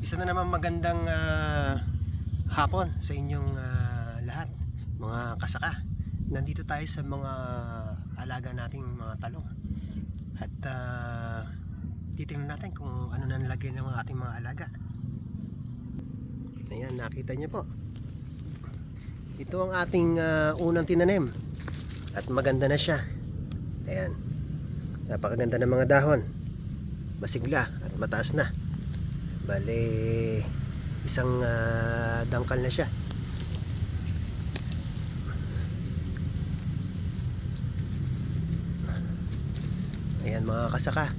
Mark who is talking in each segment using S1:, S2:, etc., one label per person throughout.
S1: Isa na naman magandang hapon sa inyong lahat, mga kasaka. Nandito tayo sa mga alaga nating mga talong. At titingnan natin kung ano na nilagay ng ating mga alaga. Ayan, nakita niyo po. Ito ang ating unang tinanim. At maganda na siya. Ayan. Napakaganda ng mga dahon. Masigla at mataas na. Bale, isang dangkal na siya. Ayan mga kasaka,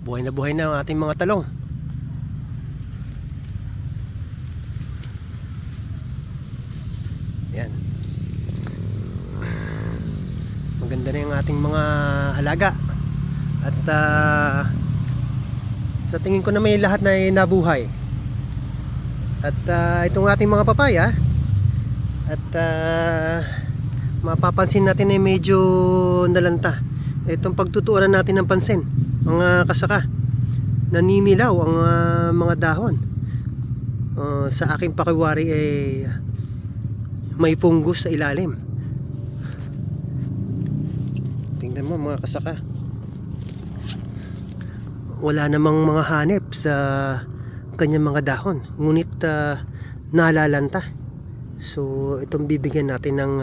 S1: buhay na ang ating mga talong. Ayan, maganda na yung ating mga alaga. At sa tingin ko na may lahat na nabuhay. At itong ating mga papaya, at mapapansin natin ay medyo nalanta. Itong pagtutuunan natin ng pansin, mga kasaka, naninilaw ang mga dahon. Sa aking pakiwari ay may fungus sa ilalim. Tingnan mo mga kasaka, wala namang mga hanep sa kanyang mga dahon, ngunit nalalanta. So itong bibigyan natin ng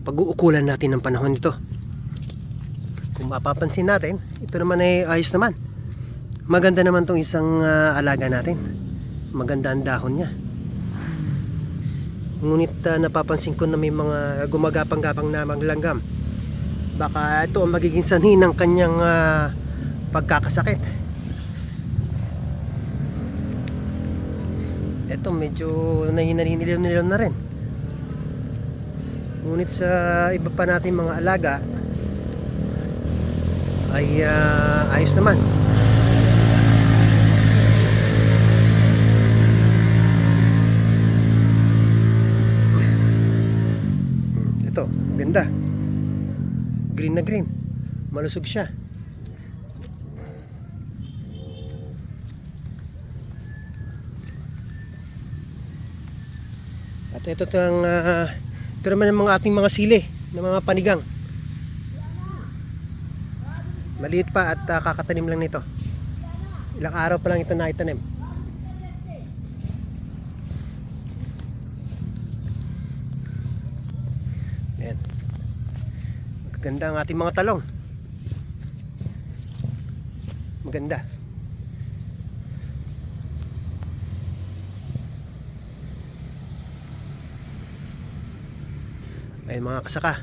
S1: pag-uukulan natin ng panahon nito. Kung mapapansin natin, ito naman ay ayos naman. Maganda naman tong isang alaga natin. Maganda ang dahon niya. Ngunit napapansin ko na may mga gumagapang-gapang na maglanggam. Baka ito ang magiging sanhi ng kanyang pagkakasakit. Ito medyo naniniliw-niliw na rin. Ngunit sa iba pa natin mga alaga ay ayos naman. Ito, ganda. Green na green. Malusog siya. At ito naman ang mga ating mga sili na mga panigang. Maliit pa at kakatanim lang nito. Ilang araw pa lang ito naitanim. Ayan. Maganda ang ating mga talong. Maganda. Ay mga kasaka,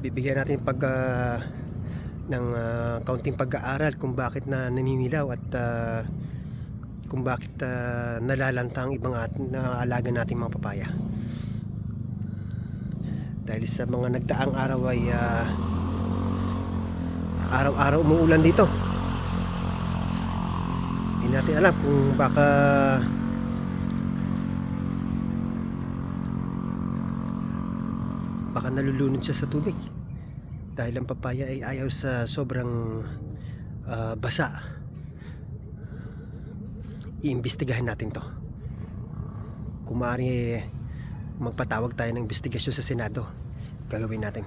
S1: bibigyan natin ng kaunting pag-aaral kung bakit na naninilaw at kung bakit nalalanta ang ibang alaga nating mga papaya. Dahil sa mga nagdaang araw ay araw-araw umuulan dito. Hindi natin alam kung baka nalulunod siya sa tubig dahil ang papaya ay ayaw sa sobrang basa. Iimbestigahan natin to. Kung maaari magpatawag tayo ng investigasyon sa Senado, gagawin natin.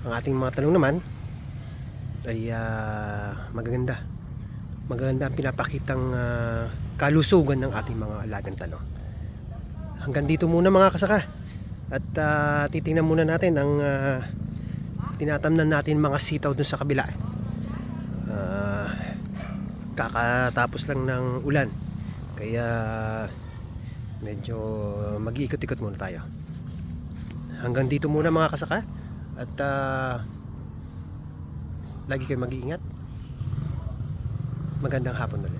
S1: Ang ating mga talong naman ay magaganda ang pinapakitang kalusugan ng ating mga alagang talong. Hanggang dito muna mga kasaka. At titingnan muna natin ang tinatamnan natin mga sitaw dun sa kabila. Kakatapos lang ng ulan, kaya medyo mag-iikot-ikot muna tayo. Hanggang dito muna mga kasaka. At lagi kayo mag-iingat. Magandang hapon ulit.